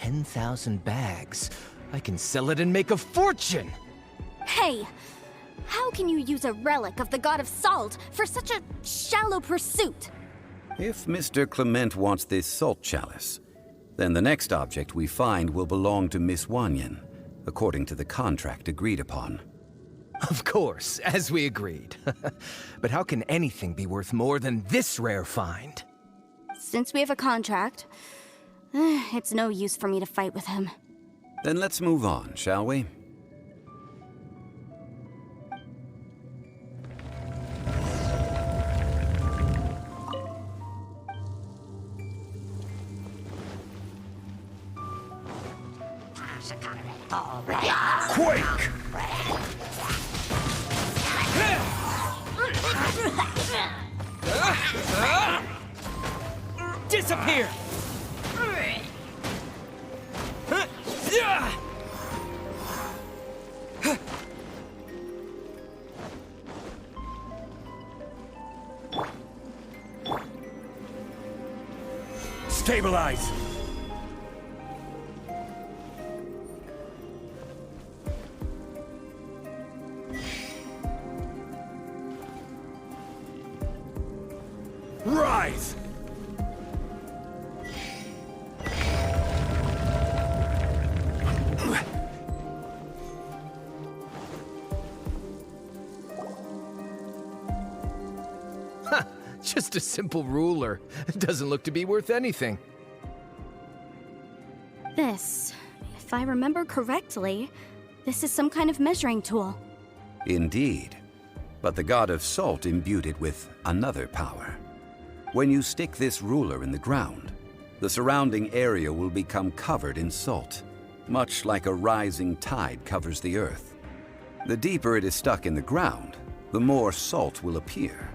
10,000 bags. I can sell it and make a fortune! Hey! How can you use a relic of the god of salt for such a shallow pursuit? If Mr. Clement wants this salt chalice, then the next object we find will belong to Miss Wanyan, according to the contract agreed upon. Of course, as we agreed. But how can anything be worth more than this rare find? Since we have a contract, it's no use for me to fight with him. Then let's move on, shall we? Quake! Disappear! Stabilize! Rise! Just a simple ruler. It doesn't look to be worth anything. This, if I remember correctly, this is some kind of measuring tool. Indeed. But the god of salt imbued it with another power. When you stick this ruler in the ground, the surrounding area will become covered in salt, much like a rising tide covers the earth. The deeper it is stuck in the ground, the more salt will appear.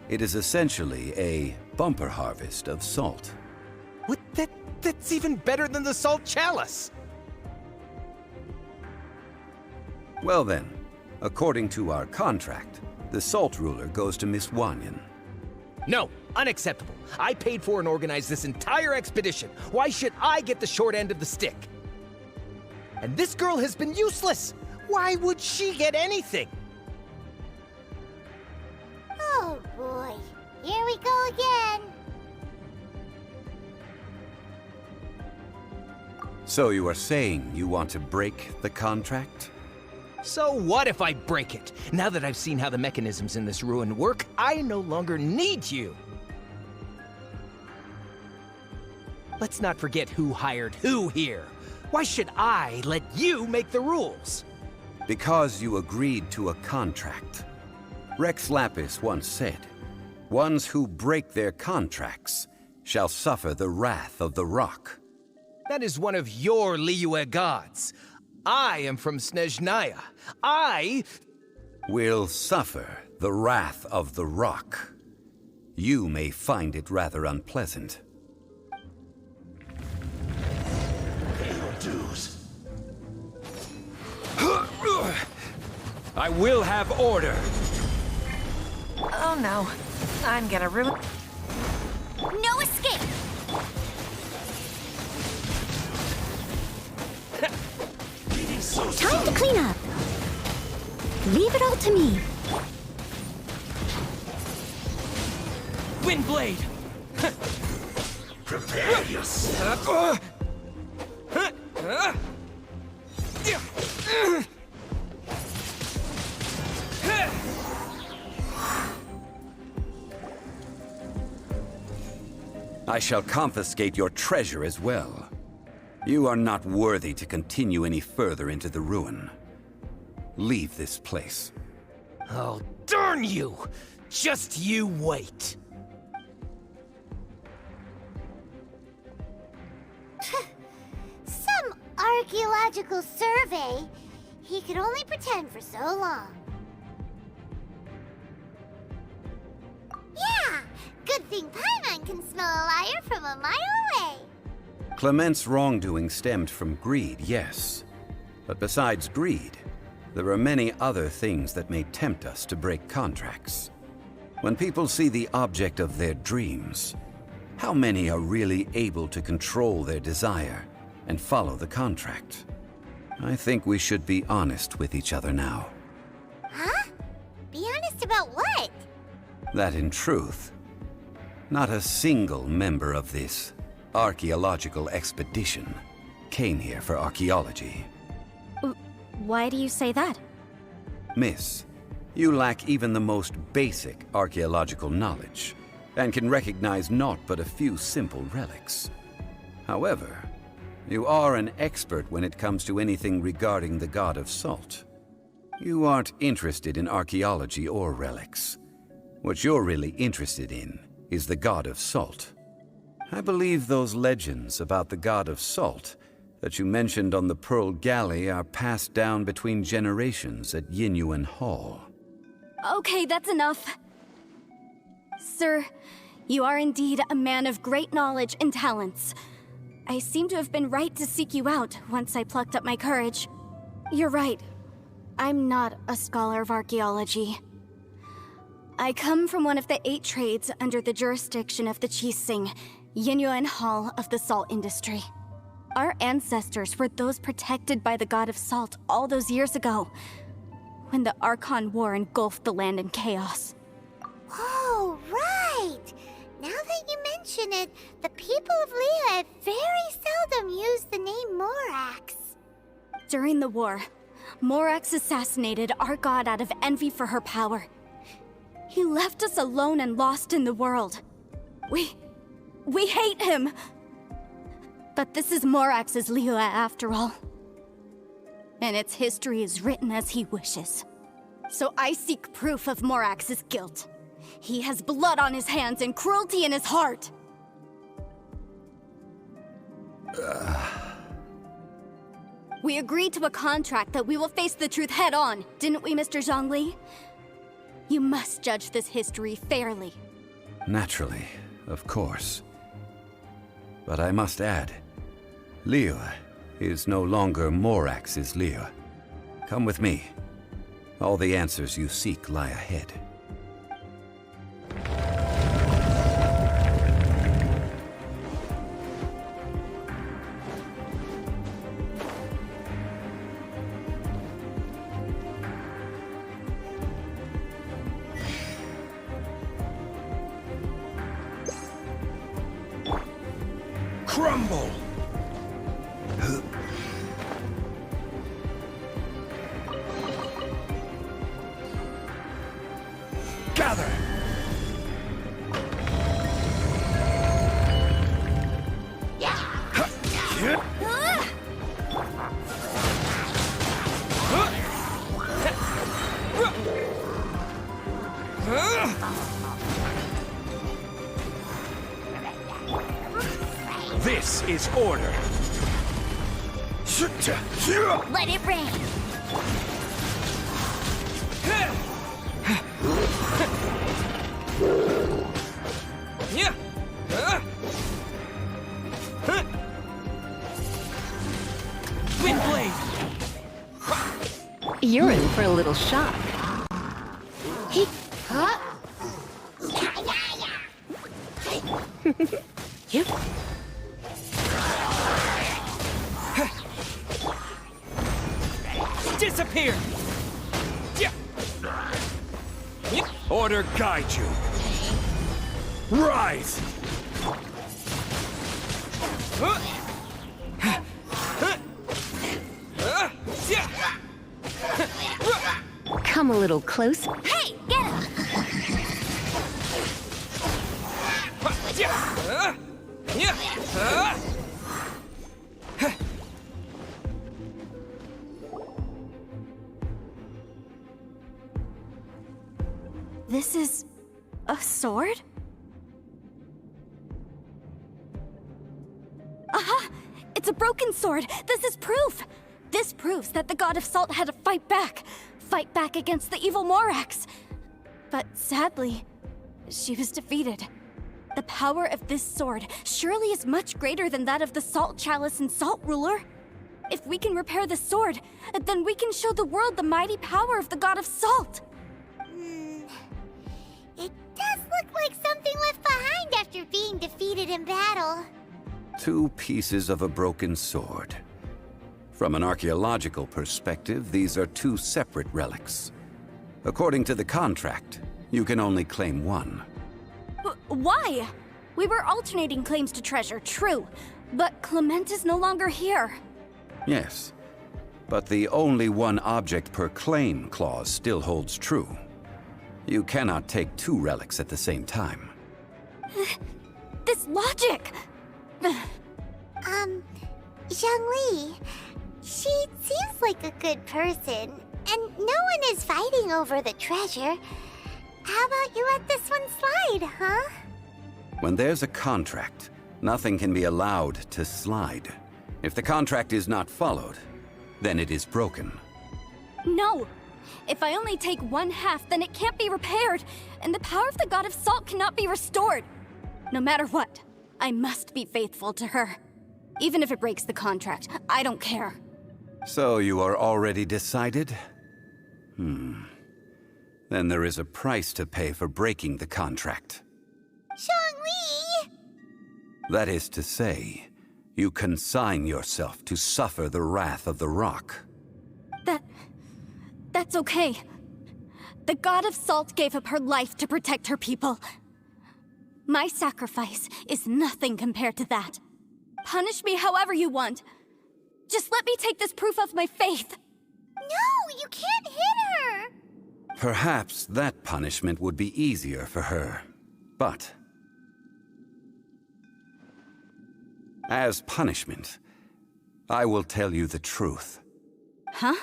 It is essentially a bumper harvest of salt. What? That's even better than the salt chalice! Well then, according to our contract, the salt ruler goes to Miss Wanyan. No, unacceptable. I paid for and organized this entire expedition. Why should I get the short end of the stick? And this girl has been useless. Why would she get anything? Oh boy, here we go again. So you are saying you want to break the contract? So what if I break it? Now that I've seen how the mechanisms in this ruin work, I no longer need you. Let's not forget who hired who here. Why should I let you make the rules? Because you agreed to a contract. Rex Lapis once said, "Ones who break their contracts shall suffer the wrath of the rock." That is one of your Liyue gods. I am from Snezhnaya. I Will suffer the wrath of the rock. You may find it rather unpleasant. Pay your dues. I will have order. Oh no, I'm gonna ruin... No escape! Time to clean up! Leave it all to me. Windblade! Prepare yourself. I shall confiscate your treasure as well. You are not worthy to continue any further into the ruin. Leave this place. Oh, darn you! Just you wait. Some archaeological survey. He could only pretend for so long. Yeah! Good thing Paimon can smell a liar from a mile away. Clement's wrongdoing stemmed from greed, yes. But besides greed, there are many other things that may tempt us to break contracts. When people see the object of their dreams, how many are really able to control their desire and follow the contract. I think we should be honest with each other now. Huh? Be honest about what? That in truth, not a single member of this archaeological expedition came here for archaeology. Why do you say that? Miss, you lack even the most basic archaeological knowledge, and can recognize naught but a few simple relics. However, you are an expert when it comes to anything regarding the God of Salt. You aren't interested in archaeology or relics. What you're really interested in is the God of Salt. I believe those legends about the God of Salt that you mentioned on the Pearl Galley are passed down between generations at Yinyuan Hall. Okay, that's enough. Sir, you are indeed a man of great knowledge and talents. I seem to have been right to seek you out once I plucked up my courage. You're right. I'm not a scholar of archaeology. I come from one of the 8 trades under the jurisdiction of the Qixing, Yinyuan Hall of the salt industry. Our ancestors were those protected by the God of Salt all those years ago, when the Archon War engulfed the land in chaos. Oh, right! Now that you mention it, the people of Leah very seldom use the name Morax. During the war, Morax assassinated our god out of envy for her power. He left us alone and lost in the world. We hate him! But this is Morax's Leah after all. And its history is written as he wishes. So I seek proof of Morax's guilt. He has blood on his hands and cruelty in his heart! We agreed to a contract that we will face the truth head on, didn't we, Mr. Zhongli? You must judge this history fairly. Naturally, of course. But I must add, Leah is no longer Morax's Leah. Come with me. All the answers you seek lie ahead. Crumble! Gather! This is order. Let it rain! Windblade! You're in for a little shock. You? Disappear! Order guide you. Rise! Come a little close. Hey, get him! This is a sword? Aha! It's a broken sword! This is proof! This proves that the God of Salt had to fight back against the evil Morax. But sadly, she was defeated. The power of this sword surely is much greater than that of the Salt Chalice and Salt Ruler. If we can repair the sword, then we can show the world the mighty power of the God of Salt. It does look like something left behind after being defeated in battle. 2 pieces of a broken sword. From an archaeological perspective, these are 2 separate relics. According to the contract, you can only claim one. Why? We were alternating claims to treasure, true. But Clement is no longer here. Yes, but the only one object per claim clause still holds true. You cannot take 2 relics at the same time. This logic! Zhongli, she seems like a good person, and no one is fighting over the treasure. How about you let this one slide, huh? When there's a contract, nothing can be allowed to slide. If the contract is not followed, then it is broken. No! If I only take 1/2, then it can't be repaired, and the power of the God of Salt cannot be restored. No matter what, I must be faithful to her. Even if it breaks the contract, I don't care. So you are already decided? Then there is a price to pay for breaking the contract. Zhongli! That is to say, you consign yourself to suffer the wrath of the rock. That's okay. The God of Salt gave up her life to protect her people. My sacrifice is nothing compared to that. Punish me however you want. Just let me take this proof of my faith. No, you can't hit her! Perhaps that punishment would be easier for her, but as punishment, I will tell you the truth. Huh?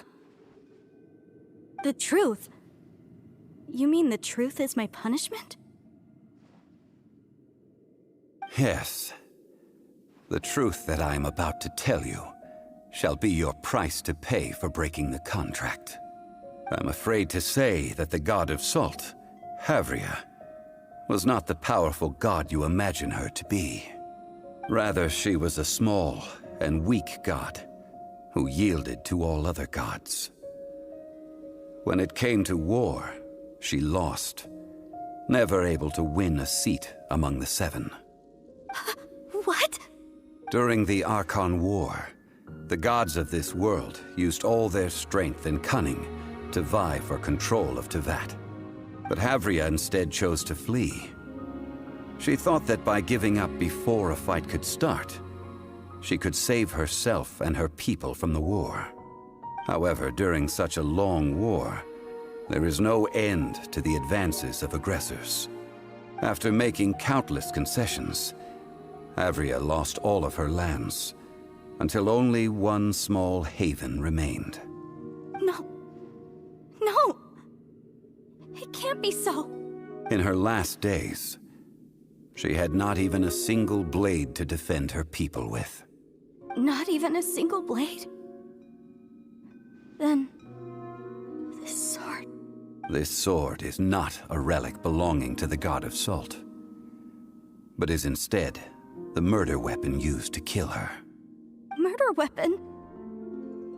The truth? You mean the truth is my punishment? Yes. The truth that I am about to tell you shall be your price to pay for breaking the contract. I'm afraid to say that the God of Salt, Havria, was not the powerful god you imagine her to be. Rather, she was a small and weak god who yielded to all other gods. When it came to war, she lost, never able to win a seat among the 7. What? During the Archon War, the gods of this world used all their strength and cunning to vie for control of Teyvat. But Havria instead chose to flee. She thought that by giving up before a fight could start, she could save herself and her people from the war. However, during such a long war, there is no end to the advances of aggressors. After making countless concessions, Havria lost all of her lands, until only one small haven remained. No. No! It can't be so. In her last days, she had not even a single blade to defend her people with. Not even a single blade? Then... this sword... This sword is not a relic belonging to the God of Salt, but is instead the murder weapon used to kill her. Murder weapon?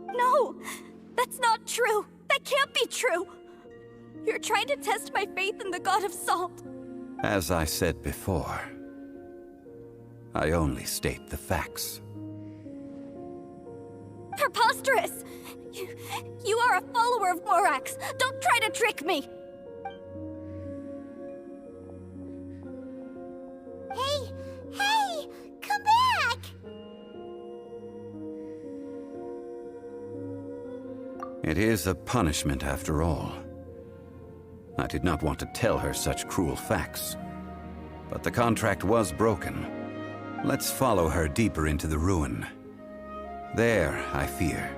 No! That's not true! That can't be true! You're trying to test my faith in the God of Salt. As I said before, I only state the facts. Preposterous! You are a follower of Morax! Don't try to trick me! Hey! Come back! It is a punishment after all. I did not want to tell her such cruel facts, but the contract was broken. Let's follow her deeper into the ruin. There, I fear,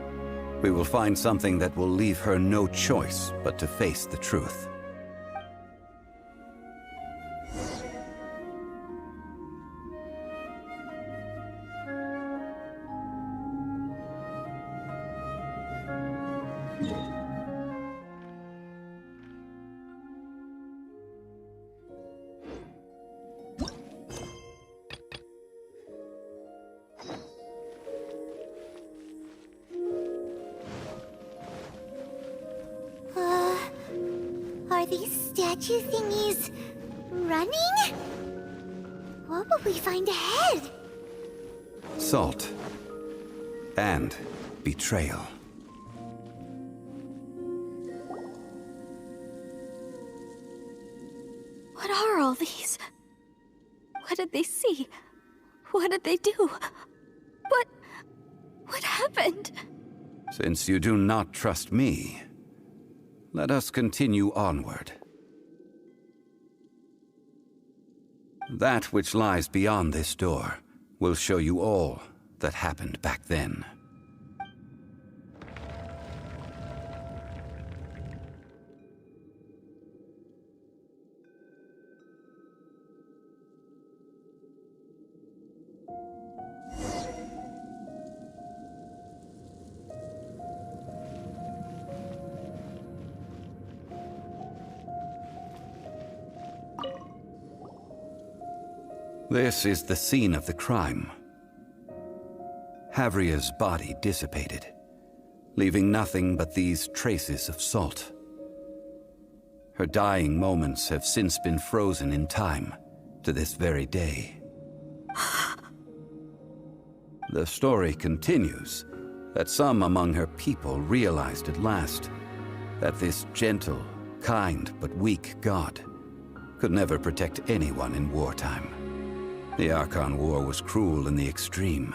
we will find something that will leave her no choice but to face the truth. Are these statue thingies running? What will we find ahead? assault and betrayal. What are all these? What did they see? What did they do? What happened? Since you do not trust me, let us continue onward. That which lies beyond this door will show you all that happened back then. This is the scene of the crime. Havria's body dissipated, leaving nothing but these traces of salt. Her dying moments have since been frozen in time to this very day. The story continues that some among her people realized at last that this gentle, kind, but weak god could never protect anyone in wartime. The Archon War was cruel in the extreme.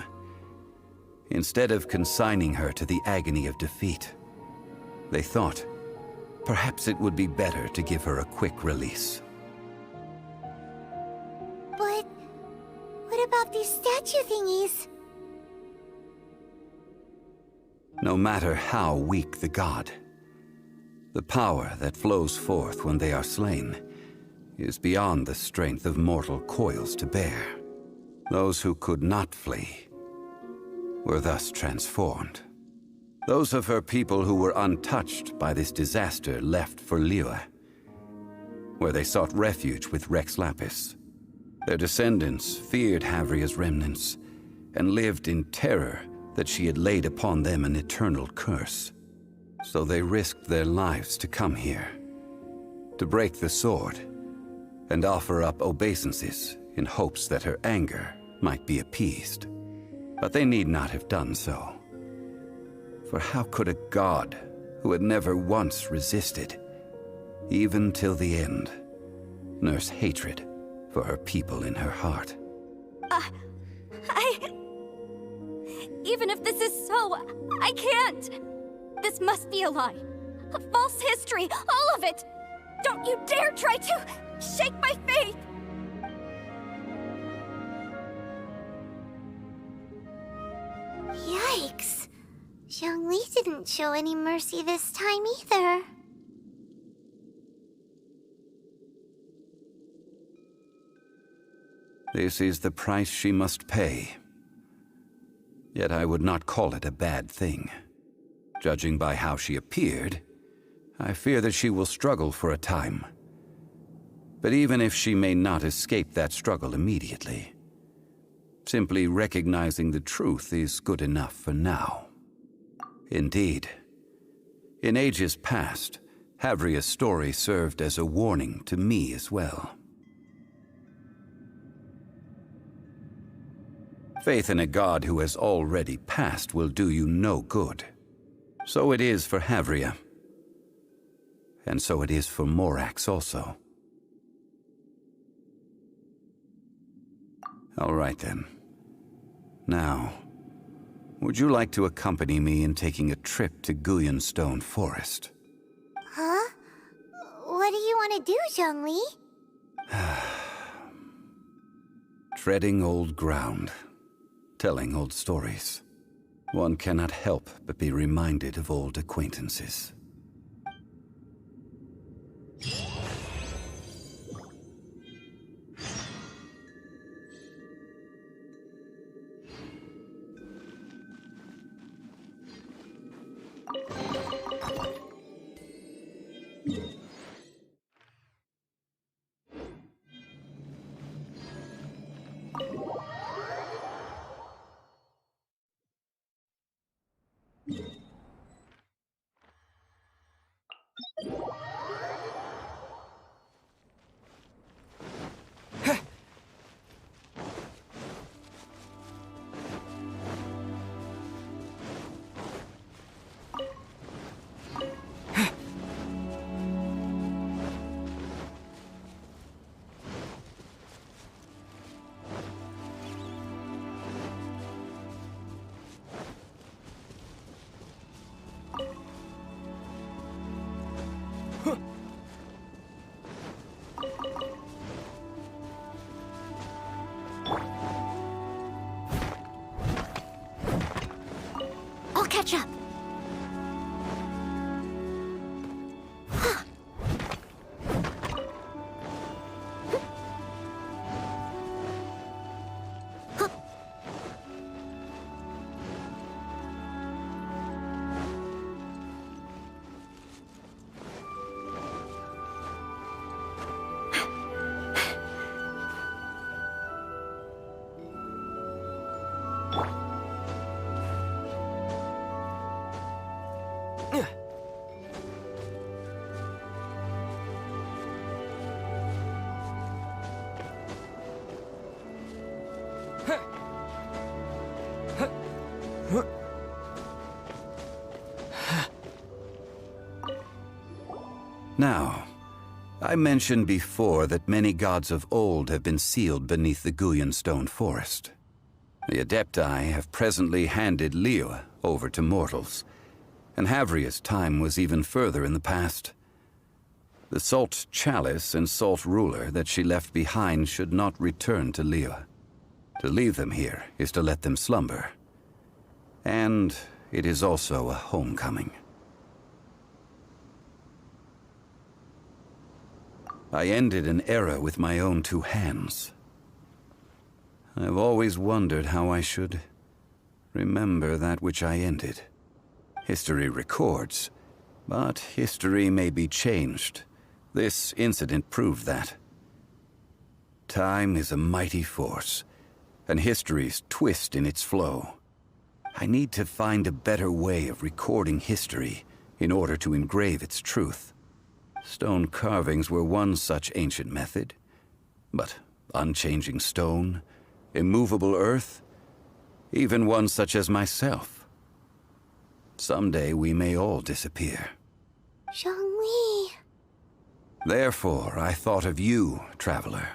Instead of consigning her to the agony of defeat, they thought perhaps it would be better to give her a quick release. But what about these statue thingies? No matter how weak the god, the power that flows forth when they are slain is beyond the strength of mortal coils to bear. Those who could not flee were thus transformed. Those of her people who were untouched by this disaster left for Liyue, where they sought refuge with Rex Lapis. Their descendants feared Havria's remnants and lived in terror that she had laid upon them an eternal curse. So they risked their lives to come here, to break the sword and offer up obeisances in hopes that her anger might be appeased. But they need not have done so. For how could a god who had never once resisted, even till the end, nurse hatred for her people in her heart? Even if this is so, I can't! This must be a lie. A false history, all of it! Don't you dare try to shake my faith! Yikes. Zhongli didn't show any mercy this time either. This is the price she must pay. Yet I would not call it a bad thing. Judging by how she appeared, I fear that she will struggle for a time. But even if she may not escape that struggle immediately, simply recognizing the truth is good enough for now. Indeed, in ages past, Havria's story served as a warning to me as well. Faith in a god who has already passed will do you no good. So it is for Havria. And so it is for Morax also. All right then. Now, would you like to accompany me in taking a trip to Guyan Stone Forest? Huh? What do you want to do, Zhongli? Treading old ground, telling old stories. One cannot help but be reminded of old acquaintances. I'll catch up. Now, I mentioned before that many gods of old have been sealed beneath the Guyan stone forest. The Adepti have presently handed Liyue over to mortals, and Havria's time was even further in the past. The Salt Chalice and Salt Ruler that she left behind should not return to Liyue. To leave them here is to let them slumber. And it is also a homecoming. I ended an era with my own two hands. I've always wondered how I should remember that which I ended. History records, but history may be changed. This incident proved that. Time is a mighty force, and history's twist in its flow. I need to find a better way of recording history in order to engrave its truth. Stone carvings were one such ancient method, but unchanging stone, immovable earth, even one such as myself. Someday we may all disappear. Zhongli. Therefore, I thought of you, traveler.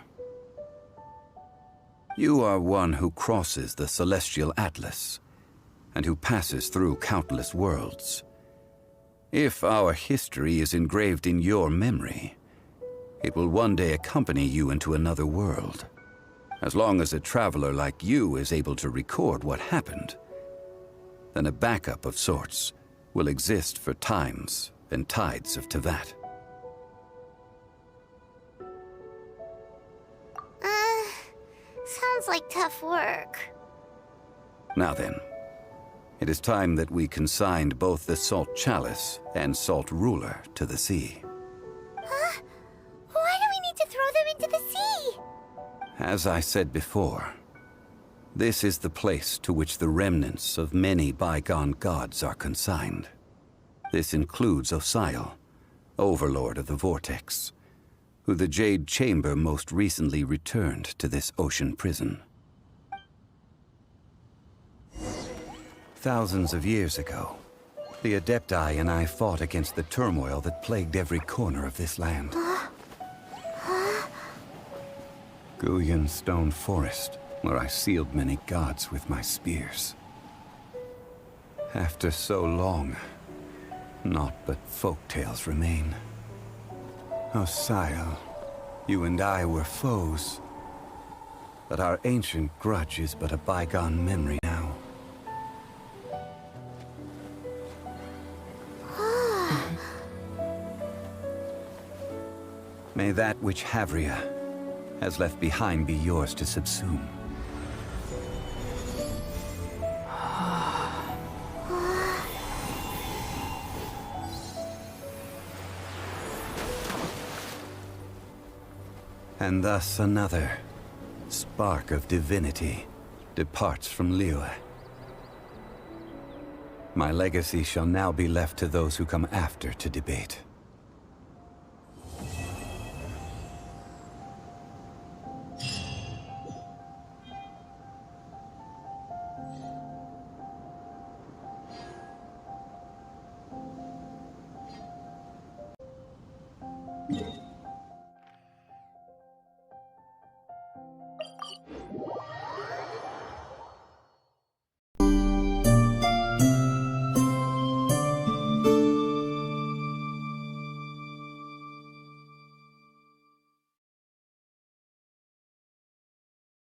You are one who crosses the celestial atlas, and who passes through countless worlds. If our history is engraved in your memory, it will one day accompany you into another world. As long as a traveler like you is able to record what happened, then a backup of sorts will exist for times and tides of Teyvat. Sounds like tough work. Now then, it is time that we consigned both the Salt Chalice and Salt Ruler to the sea. Huh? Why do we need to throw them into the sea? As I said before, this is the place to which the remnants of many bygone gods are consigned. This includes Osial, Overlord of the Vortex, who the Jade Chamber most recently returned to this ocean prison. Thousands of years ago, the Adepti and I fought against the turmoil that plagued every corner of this land. Guyan Stone Forest, where I sealed many gods with my spears. After so long, naught but folk tales remain. Osial, you and I were foes, but our ancient grudge is but a bygone memory now. May that which Havria has left behind be yours to subsume. And thus another spark of divinity departs from Liyue. My legacy shall now be left to those who come after to debate.